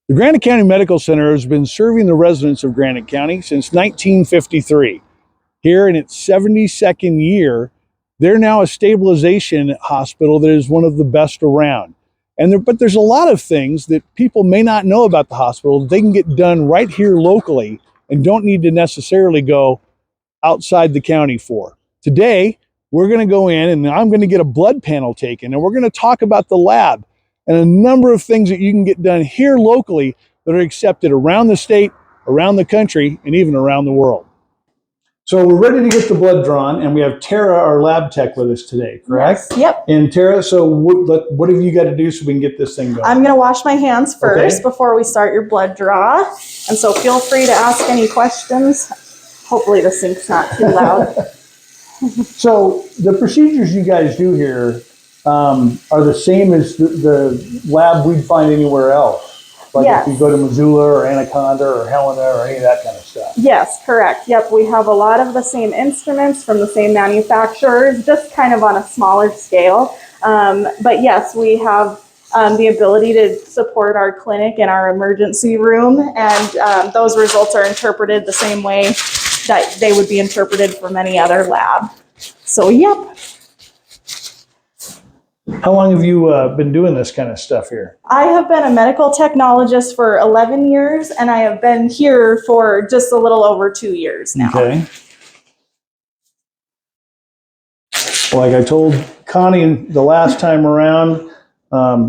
The Granite County Medical Center has been serving the residents of Granite County since 1953. Here in its 72nd year, they're now a stabilization hospital that is one of the best around. But there's a lot of things that people may not know about the hospital that they can get done right here locally and don't need to necessarily go outside the county for. Today, we're going to go in and I'm going to get a blood panel taken, and we're going to talk about the lab and a number of things that you can get done here locally that are accepted around the state, around the country, and even around the world. So we're ready to get the blood drawn, and we have Tara, our lab tech, with us today, correct? Yes. Yep. And Tara, so what have you got to do so we can get this thing going? I'm going to wash my hands first before we start your blood draw. And so feel free to ask any questions. Hopefully the sink's not too loud. So the procedures you guys do here are the same as the lab we'd find anywhere else? Like if you go to Missoula or Anaconda or Helena or any of that kind of stuff? Yes, correct. Yep, we have a lot of the same instruments from the same manufacturers, just kind of on a smaller scale. But yes, we have the ability to support our clinic and our emergency room, and those results are interpreted the same way that they would be interpreted from any other lab. So, yep. How long have you been doing this kind of stuff here? I have been a medical technologist for 11 years, and I have been here for just a little over 2 years now. Okay. Well, like I told Connie the last time around,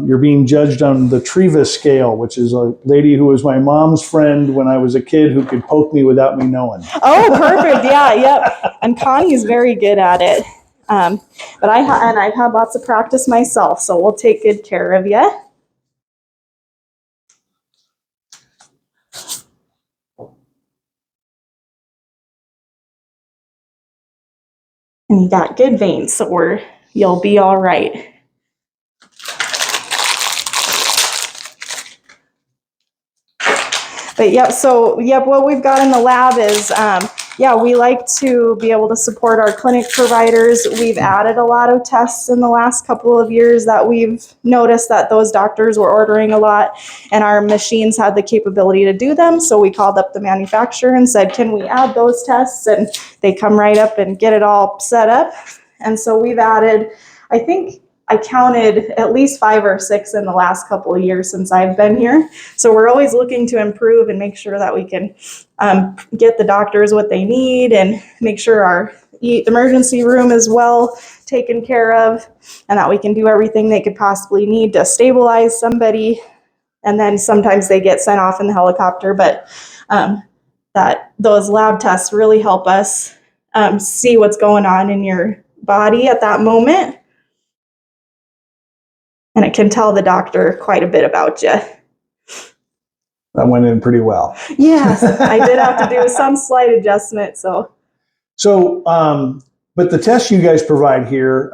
you're being judged on the Trevis scale, which is a lady who was my mom's friend when I was a kid who could poke me without me knowing. Oh, perfect. Yeah, yep. And Connie's very good at it. But I've had lots of practice myself, so we'll take good care of you. And you got good veins, so you'll be all right. But yep, what we've got in the lab is, we like to be able to support our clinic providers. We've added a lot of tests in the last couple of years that we've noticed that those doctors were ordering a lot, and our machines had the capability to do them. So we called up the manufacturer and said, can we add those tests? And they come right up and get it all set up. And so we've added, I think, I counted at least 5 or 6 in the last couple of years since I've been here. So we're always looking to improve and make sure that we can get the doctors what they need and make sure our emergency room is well taken care of, and that we can do everything they could possibly need to stabilize somebody. And then sometimes they get sent off in the helicopter, but that those lab tests really help us see what's going on in your body at that moment. And it can tell the doctor quite a bit about you. That went in pretty well. Yes, I did have to do some slight adjustment. But the tests you guys provide here,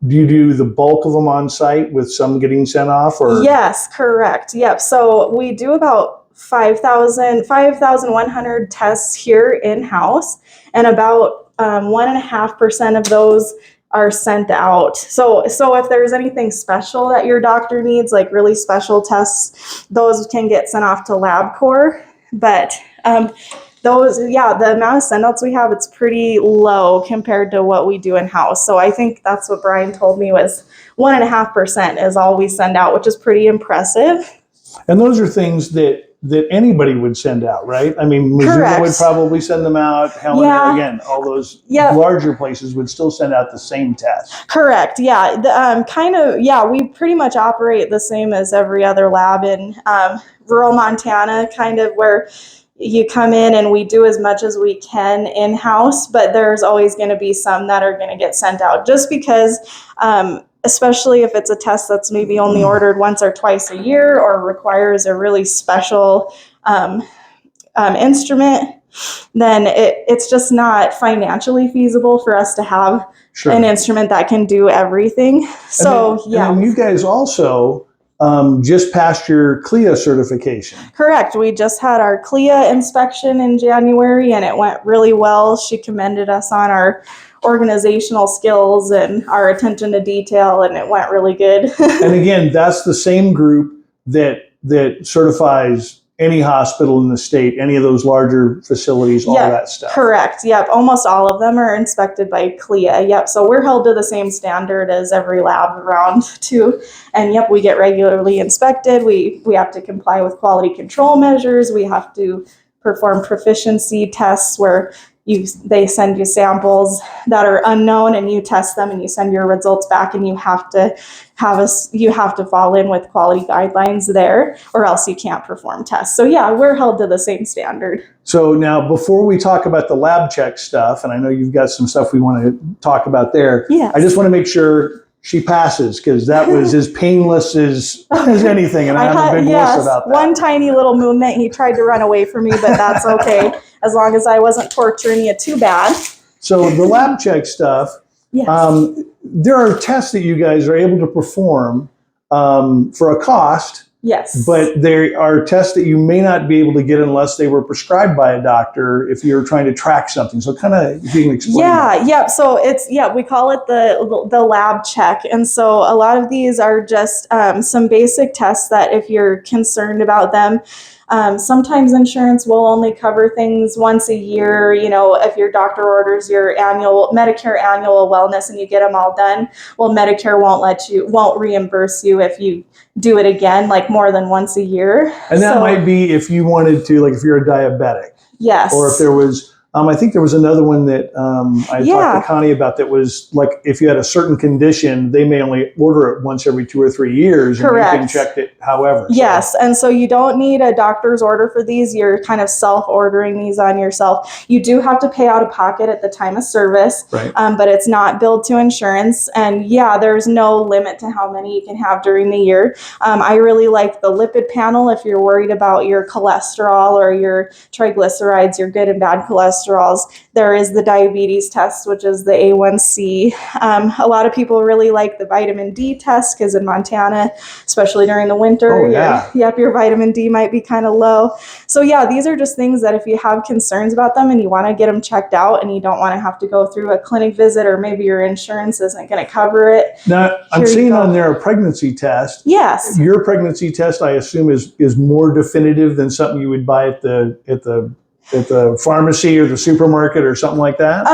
do you do the bulk of them on site with some getting sent off? Or? Yes, correct. Yep. So we do about 5,100 tests here in-house, and about 1.5% of those are sent out. So if there's anything special that your doctor needs, like really special tests, those can get sent off to LabCorp. But the amount of send-outs we have, it's pretty low compared to what we do in-house. So I think that's what Brian told me was 1.5% is all we send out, which is pretty impressive. And those are things that anybody would send out, right? I mean, Missoula would probably send them out. Helena, again, all those larger places would still send out the same test. Correct. Yeah. We pretty much operate the same as every other lab in rural Montana, kind of where you come in and we do as much as we can in-house, but there's always going to be some that are going to get sent out just because especially if it's a test that's maybe only ordered once or twice a year or requires a really special instrument, then it's just not financially feasible for us to have an instrument that can do everything. And you guys also just passed your CLIA certification. Correct. We just had our CLIA inspection in January, and it went really well. She commended us on our organizational skills and our attention to detail, and it went really good. And again, that's the same group that that certifies any hospital in the state, any of those larger facilities, all that stuff. Correct. Yep. Almost all of them are inspected by CLIA. Yep. So we're held to the same standard as every lab around too. And yep, we get regularly inspected. We have to comply with quality control measures. We have to perform proficiency tests where they send you samples that are unknown and you test them and you send your results back, and you have to fall in with quality guidelines there, or else you can't perform tests. So yeah, we're held to the same standard. So now, before we talk about the lab check stuff, and I know you've got some stuff we want to talk about there, yes. I just want to make sure she passes, because that was as painless as anything, and I'm a big wuss about that. One tiny little movement, he tried to run away from me, but that's okay, as long as I wasn't torturing you too bad. So the lab check stuff, yes. There are tests that you guys are able to perform for a cost. Yes. But there are tests that you may not be able to get unless they were prescribed by a doctor if you're trying to track something. So kind of, if you can explain that. Yeah. So we call it the lab check. And so a lot of these are just some basic tests that if you're concerned about them, sometimes insurance will only cover things once a year. You know, if your doctor orders your Medicare annual wellness and you get them all done, well, Medicare won't reimburse you if you do it again, like more than once a year. And that might be if you wanted to, like if you're a diabetic. Yes. Or if there was, I think there was another one that I talked to Connie about that was like if you had a certain condition, they may only order it once every 2 or 3 years. Correct. And you can check it however. Yes. And so you don't need a doctor's order for these. You're kind of self-ordering these on yourself. You do have to pay out of pocket at the time of service, right. But it's not billed to insurance. And yeah, there's no limit to how many you can have during the year. I really like the lipid panel if you're worried about your cholesterol or your triglycerides, your good and bad cholesterol. There is the diabetes test, which is the A1C. A lot of people really like the vitamin D test because in Montana, especially during the winter, your vitamin D might be kind of low. So yeah, these are just things that if you have concerns about them and you want to get them checked out and you don't want to have to go through a clinic visit, or maybe your insurance isn't going to cover it. Now, I'm seeing on there a pregnancy test. Yes. Your pregnancy test, I assume, is more definitive than something you would buy at the pharmacy or the supermarket or something like that?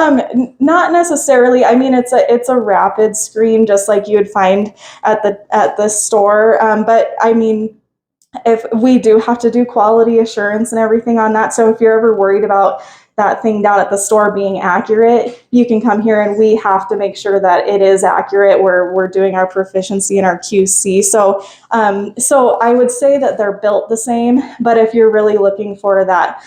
Not necessarily. I mean, it's a rapid screen, just like you would find at the store. But I mean, if we do have to do quality assurance and everything on that. So if you're ever worried about that thing down at the store being accurate, you can come here and we have to make sure that it is accurate. We're doing our proficiency and our QC. So I would say that they're built the same, but if you're really looking for that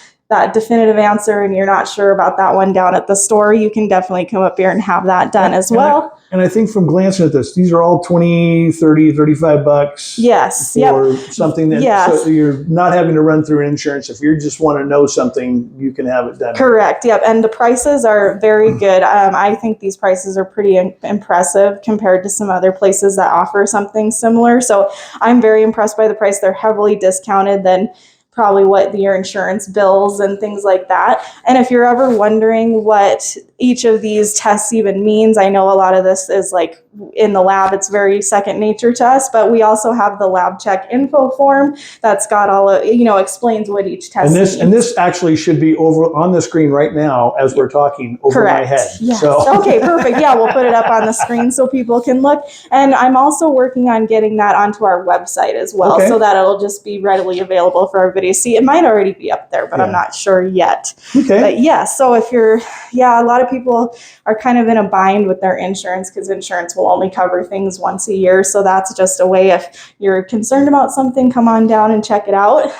definitive answer and you're not sure about that one down at the store, you can definitely come up here and have that done as well. And I think from glancing at this, these are all $20, $30, $35. Yes. For something that so you're not having to run through insurance. If you just want to know something, you can have it done. Correct. Yep. And the prices are very good. I think these prices are pretty impressive compared to some other places that offer something similar. So I'm very impressed by the price. They're heavily discounted than probably what your insurance bills and things like that. And if you're ever wondering what each of these tests even means, I know a lot of this is like in the lab, it's very second nature to us, but we also have the lab check info form that's got all of, explains what each test means. And this actually should be over on the screen right now as we're talking over my head. Yes. So. Okay, perfect. Yeah, we'll put it up on the screen so people can look. And I'm also working on getting that onto our website as well, so that it'll just be readily available for everybody to see. It might already be up there, but I'm not sure yet. Okay. But yeah, so if you're, a lot of people are kind of in a bind with their insurance because insurance will only cover things once a year. So that's just a way, if you're concerned about something, come on down and check it out.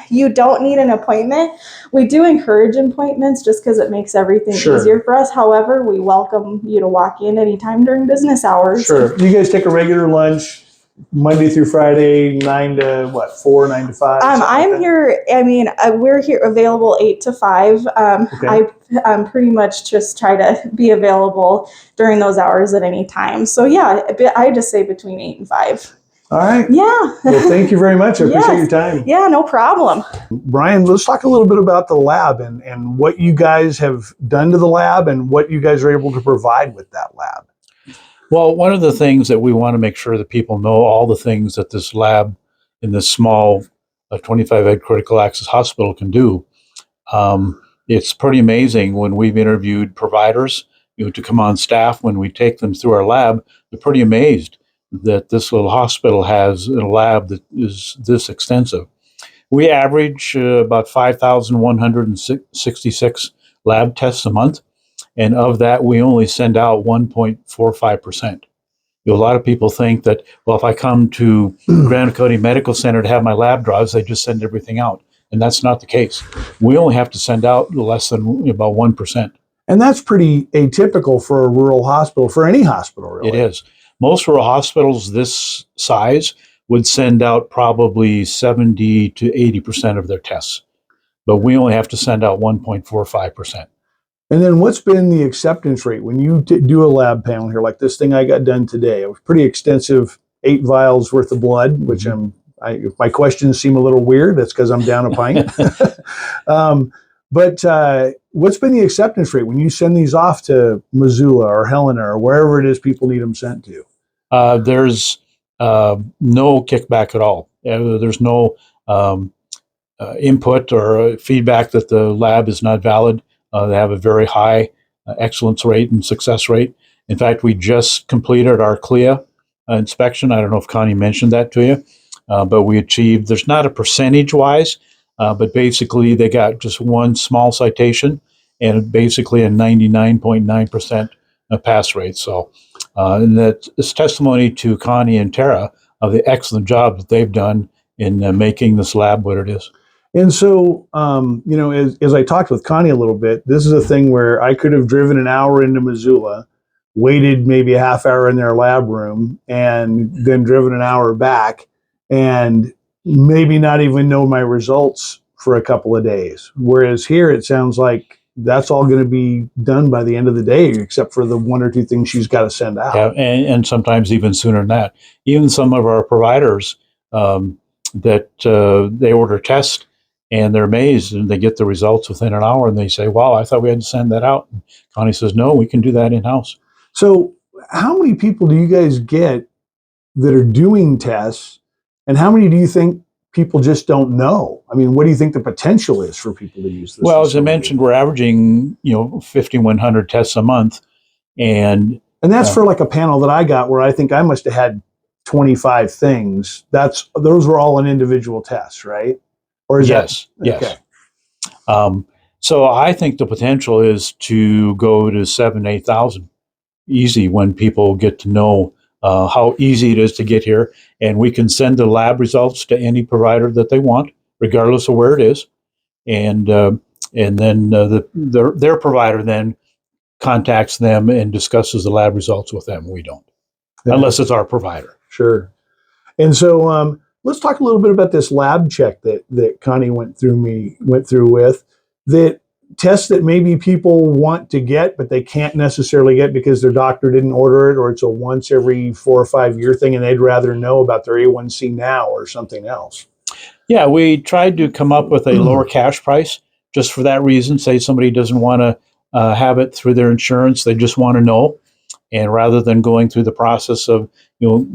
You don't need an appointment. We do encourage appointments just because it makes everything easier for us. However, we welcome you to walk in anytime during business hours. Sure. You guys take a regular lunch Monday through Friday, 9 to 4, 9 to 5? I'm here. I mean, we're here available 8 to 5. I pretty much just try to be available during those hours at any time. So yeah, I just say between 8 and 5. All right. Yeah. Well, thank you very much. I appreciate your time. Yeah, no problem. Brian, let's talk a little bit about the lab and what you guys have done to the lab and what you guys are able to provide with that lab. Well, one of the things that we want to make sure that people know, all the things that this lab in this small 25-bed critical access hospital can do. It's pretty amazing when we've interviewed providers, to come on staff. When we take them through our lab, they're pretty amazed that this little hospital has a lab that is this extensive. We average about 5,166 lab tests a month, and of that, we only send out 1.45%. A lot of people think that, well, if I come to Granite County Medical Center to have my lab draws, they just send everything out. And that's not the case. We only have to send out less than about 1%. And that's pretty atypical for a rural hospital, for any hospital, really. It is. Most rural hospitals this size would send out probably 70 to 80% of their tests. But we only have to send out 1.45%. And then what's been the acceptance rate when you do a lab panel here, like this thing I got done today? It was pretty extensive, 8 vials worth of blood, which if my questions seem a little weird, that's because I'm down a pint. But what's been the acceptance rate when you send these off to Missoula or Helena or wherever it is people need them sent to? There's no kickback at all. There's no input or feedback that the lab is not valid. They have a very high excellence rate and success rate. In fact, we just completed our CLIA inspection. I don't know if Connie mentioned that to you, but we achieved, there's not a percentage-wise, but basically they got just one small citation and basically a 99.9% pass rate. So and that is testimony to Connie and Tara of the excellent job that they've done in making this lab what it is. And so, as I talked with Connie a little bit, this is a thing where I could have driven an hour into Missoula, waited maybe a half hour in their lab room, and then driven an hour back, and maybe not even know my results for a couple of days. Whereas here, it sounds like that's all going to be done by the end of the day, except for the 1 or 2 things she's got to send out. Yeah, and sometimes even sooner than that. Even some of our providers that they order tests, and they're amazed, and they get the results within an hour, and they say, wow, I thought we had to send that out. And Connie says, no, we can do that in-house. So how many people do you guys get that are doing tests, and how many do you think people just don't know? I mean, what do you think the potential is for people to use this? Well, as I mentioned, we're averaging 5,100 tests a month. And that's for like a panel that I got where I think I must have had 25 things. Those were all an individual test, right? Or is yes. Okay. So I think the potential is to go to 7,000 to 8,000 easy when people get to know how easy it is to get here, and we can send the lab results to any provider that they want, regardless of where it is, and then their provider then contacts them and discusses the lab results with them. We don't, unless it's our provider. Sure. And so let's talk a little bit about this lab check that Connie went through with, that tests that maybe people want to get, but they can't necessarily get because their doctor didn't order it, or it's a once every 4 or 5 year thing, and they'd rather know about their A1C now or something else. Yeah, we tried to come up with a lower cash price just for that reason. Say somebody doesn't want to have it through their insurance, they just want to know. And rather than going through the process of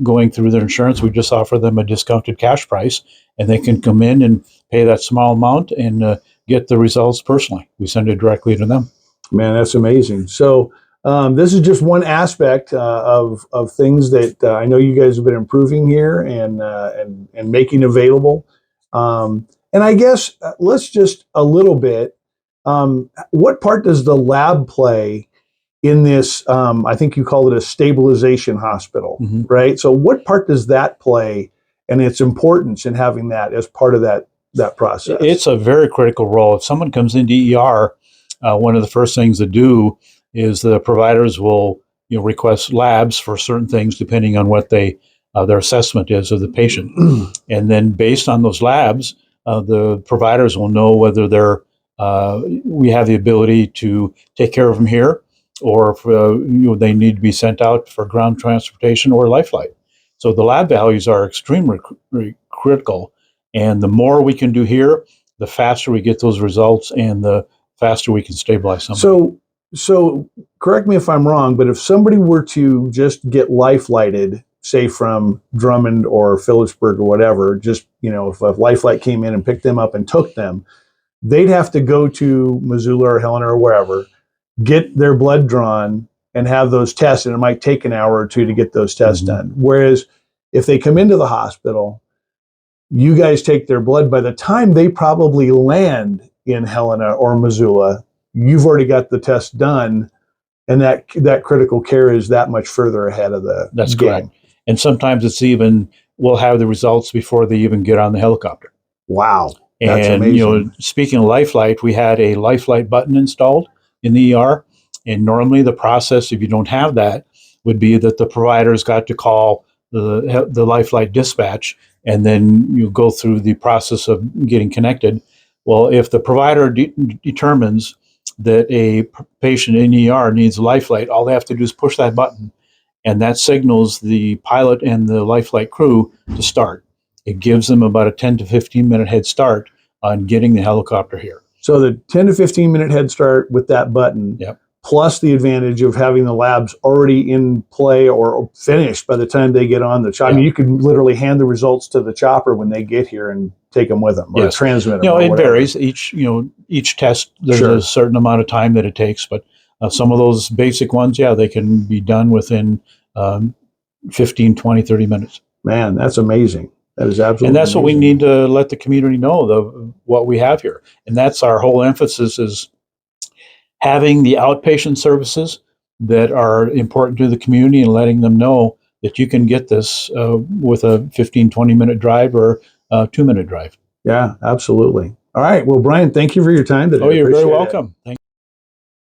going through their insurance, we just offer them a discounted cash price, and they can come in and pay that small amount and get the results personally. We send it directly to them. Man, that's amazing. So this is just one aspect of things that I know you guys have been improving here and making available. And I guess let's just a little bit. What part does the lab play in this? I think you call it a stabilization hospital, right? So what part does that play, and its importance in having that as part of that process? It's a very critical role. If someone comes into ER, one of the first things to do is the providers will request labs for certain things depending on what their assessment is of the patient. And then based on those labs, the providers will know whether we have the ability to take care of them here, or if they need to be sent out for ground transportation or life flight. So the lab values are extremely critical. And the more we can do here, the faster we get those results and the faster we can stabilize somebody. So correct me if I'm wrong, but if somebody were to just get life flighted say from Drummond or Phillipsburg or whatever, just, you know, if a Life Flight came in and picked them up and took them, they'd have to go to Missoula or Helena or wherever, get their blood drawn and have those tests. And it might take an hour or two to get those tests done. Whereas if they come into the hospital, you guys take their blood. By the time they probably land in Helena or Missoula, you've already got the test done. And that critical care is that much further ahead of the That's game. correct. And sometimes it's even, we'll have the results before they even get on the helicopter. Wow. That's And, amazing. you know, speaking of Life Flight, we had a Life Flight button installed in the ER. And normally the process, if you don't have that, would be that the provider's got to call the Life Flight dispatch, and then you go through the process of getting connected. Well, if the provider determines that a patient in ER needs Life Flight, all they have to do is push that button, and that signals the pilot and the Life Flight crew to start. It gives them about a 10 to 15 minute head start on getting the helicopter here. So the 10 to 15 minute head start with that button, Yep. plus the advantage of having the labs already in play or finished by the time they get on the chopper. I mean, you could literally hand the results to the chopper when they get here and take them with them, or Yes. transmit them. You know, or it whatever. varies. Each test, there's Sure. a certain amount of time that it takes, but some of those basic ones, they can be done within 15, 20, 30 minutes. Man, that's amazing. That is absolutely And that's what we amazing. need to let the community know, what we have here. And that's our whole emphasis, is having the outpatient services that are important to the community and letting them know that you can get this with a 15, 20-minute drive or a 2-minute drive. Yeah, absolutely. All right. Well, Brian, thank you for your time today. Oh, you're very Appreciate it. welcome. Thank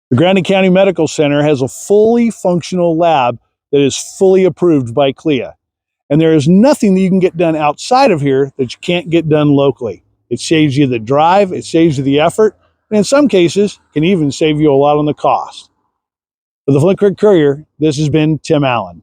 The Granite County Medical Center has a fully functional lab that is fully approved by CLIA. And there is nothing that you can get done outside of here that you can't get done locally. It saves you the drive, it saves you the effort, and in some cases, can even save you a lot on the cost. For the Flint Courier, this has been Tim Allen.